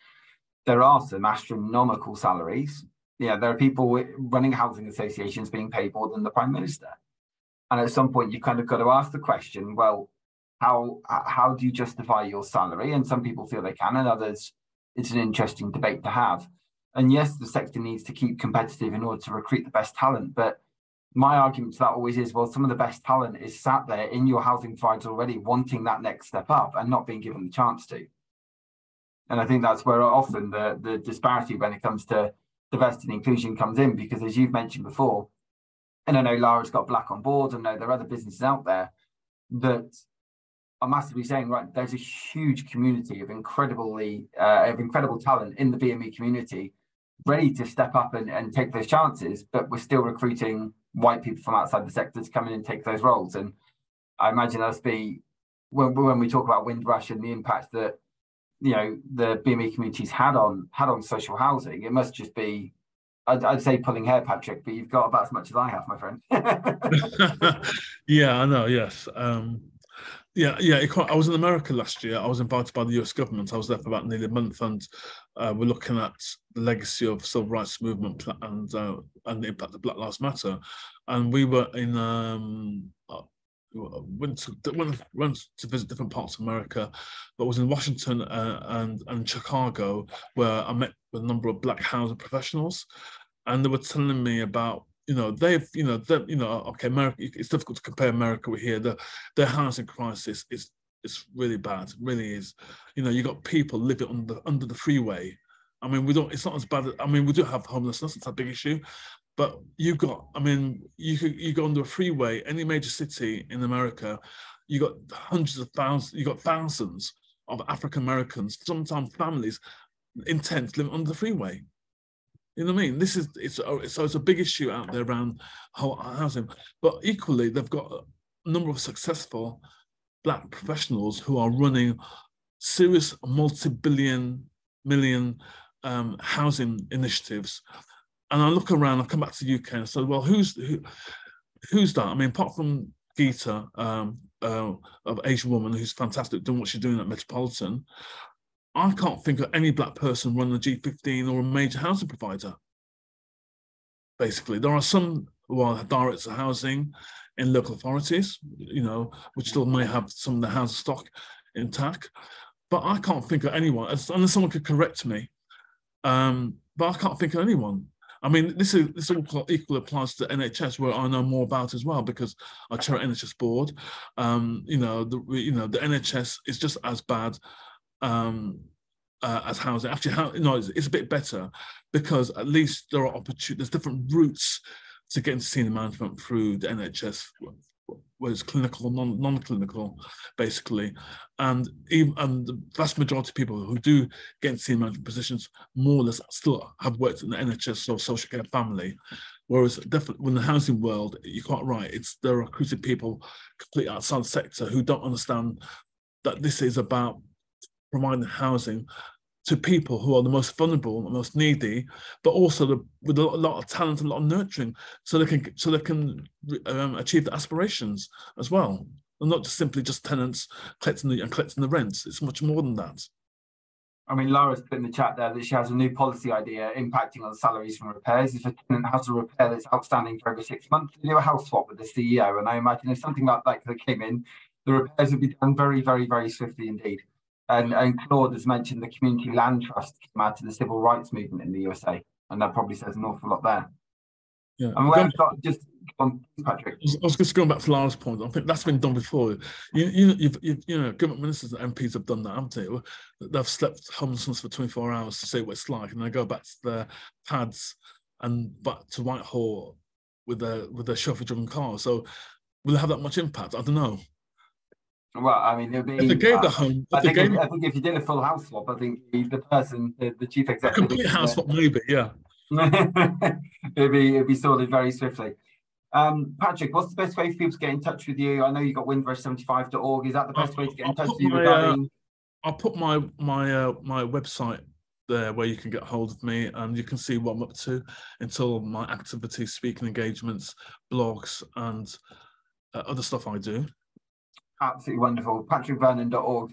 Speaker 1: there are some astronomical salaries. Yeah, there are people running housing associations being paid more than the Prime Minister. And at some point, you kind of got to ask the question, well, how do you justify your salary? And some people feel they can, and others, it's an interesting debate to have. And yes, the sector needs to keep competitive in order to recruit the best talent. But my argument to that always is, well, some of the best talent is sat there in your housing providers already wanting that next step up and not being given the chance to. And I think that's where often the disparity when it comes to diversity and inclusion comes in, because as you've mentioned before, and I know Lara's got Black on board, and I know there are other businesses out there that are massively saying, right, there's a huge community of incredible talent in the BME community ready to step up and take those chances, but we're still recruiting white people from outside the sector to come in and take those roles. And I imagine us be, when we talk about Windrush and the impact that, you know, the BME communities had on social housing, it must just be, I'd say pulling hair, Patrick, but you've got about as much as I have, my friend.
Speaker 2: Yeah, I know. Yes. Yeah. I was in America last year. I was invited by the US government. I was there for about nearly a month, and we're looking at the legacy of civil rights movement and the impact of Black Lives Matter. And we were in went to visit different parts of America, but was in Washington and Chicago, where I met with a number of Black housing professionals, and they were telling me about, okay, America, it's difficult to compare America with here. Their housing crisis is really bad, really is. You got people living under the freeway. I mean, it's not as bad. We do have homelessness, it's a big issue. But you go under a freeway, any major city in America, you got hundreds of thousands, you got thousands of African Americans, sometimes families, in tents living under the freeway. You know what I mean? It's a big issue out there around housing. But equally, they've got a number of successful Black professionals who are running serious multi-million housing initiatives. And I look around, I come back to the UK and I say, well, who's that? I mean, apart from Geeta, of Asian woman who's fantastic doing what she's doing at Metropolitan, I can't think of any Black person running a G15 or a major housing provider. Basically, there are some who are directors of housing in local authorities, which still may have some of the housing stock intact. But I can't think of anyone, unless someone could correct me. But I can't think of anyone. I mean, this equally applies to NHS, where I know more about as well, because I chair an NHS board. The NHS is just as bad as housing. Actually, it's a bit better, because at least there are opportunities. There's different routes to get into senior management through the NHS, whether it's clinical, non-clinical, basically. And the vast majority of people who do get into senior management positions more or less still have worked in the NHS or social care family. Whereas definitely in the housing world, you're quite right, they're recruiting people completely outside the sector who don't understand that this is about providing housing to people who are the most vulnerable, the most needy, but also with a lot of talent, a lot of nurturing, so they can achieve their aspirations as well, and not just simply just tenants collecting the rents. It's much more than that.
Speaker 1: I mean, Laura's put in the chat there that she has a new policy idea impacting on salaries from repairs. If a tenant has a repair that's outstanding for over 6 months, they do a house swap with the CEO. And I imagine if something like that came in, the repairs would be done very, very, very swiftly indeed. And Claude has mentioned the Community Land Trust came out of the civil rights movement in the USA. And that probably says an awful lot there.
Speaker 2: Yeah.
Speaker 1: Just on, Patrick.
Speaker 2: I was just going back to Lara's point. I think that's been done before. You know, government ministers and MPs have done that, haven't they? They've slept homelessness for 24 hours to see what it's like, and they go back to their pads and back to Whitehall with their chauffeur-driven cars. So will it have that much impact? I don't know.
Speaker 1: Well, I mean, it'll be.
Speaker 2: If they gave the home,
Speaker 1: I think if you did a full house swap, I think the chief executive,
Speaker 2: a complete house swap, maybe, yeah.
Speaker 1: it'd be sorted very swiftly. Patrick, what's the best way for people to get in touch with you? I know you've got windrush75.org. Is that the best way to get in touch with you regarding?
Speaker 2: I'll put my website there where you can get hold of me, and you can see what I'm up to until my activities, speaking engagements, blogs, and other stuff I do.
Speaker 1: Absolutely wonderful. PatrickVernon.org.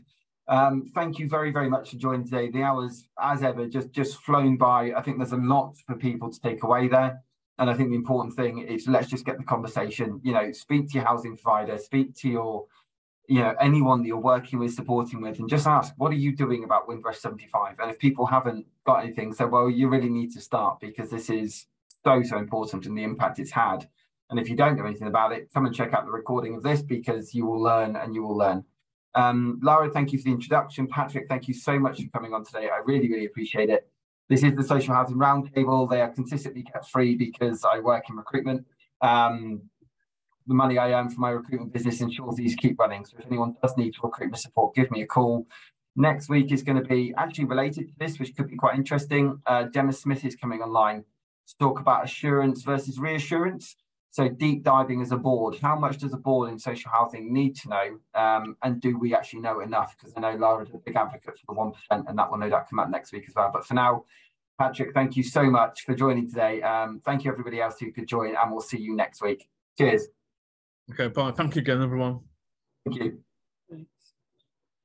Speaker 1: Thank you very, very much for joining today. The hours, as ever, just flown by. I think there's a lot for people to take away there. And I think the important thing is let's just get the conversation, speak to your housing provider, speak to your, anyone that you're working with, supporting with, and just ask, what are you doing about Windrush 75? And if people haven't got anything, say, well, you really need to start, because this is so, so important and the impact it's had. And if you don't know anything about it, come and check out the recording of this, because you will learn and you will learn. Lara, thank you for the introduction. Patrick, thank you so much for coming on today. I really, really appreciate it. This is the Social Housing Roundtable. They are consistently kept free because I work in recruitment. The money I earn from my recruitment business ensures these keep running. So if anyone does need recruitment support, give me a call. Next week is going to be actually related to this, which could be quite interesting. Gemma Smith is coming online to talk about assurance versus reassurance. So deep diving as a board, how much does a board in social housing need to know? And do we actually know enough? Because I know Lara's a big advocate for the 1%, and that will no doubt come out next week as well. But for now, Patrick, thank you so much for joining today. Thank you everybody else who could join, and we'll see you next week. Cheers.
Speaker 2: Okay, bye. Thank you again, everyone.
Speaker 1: Thank you.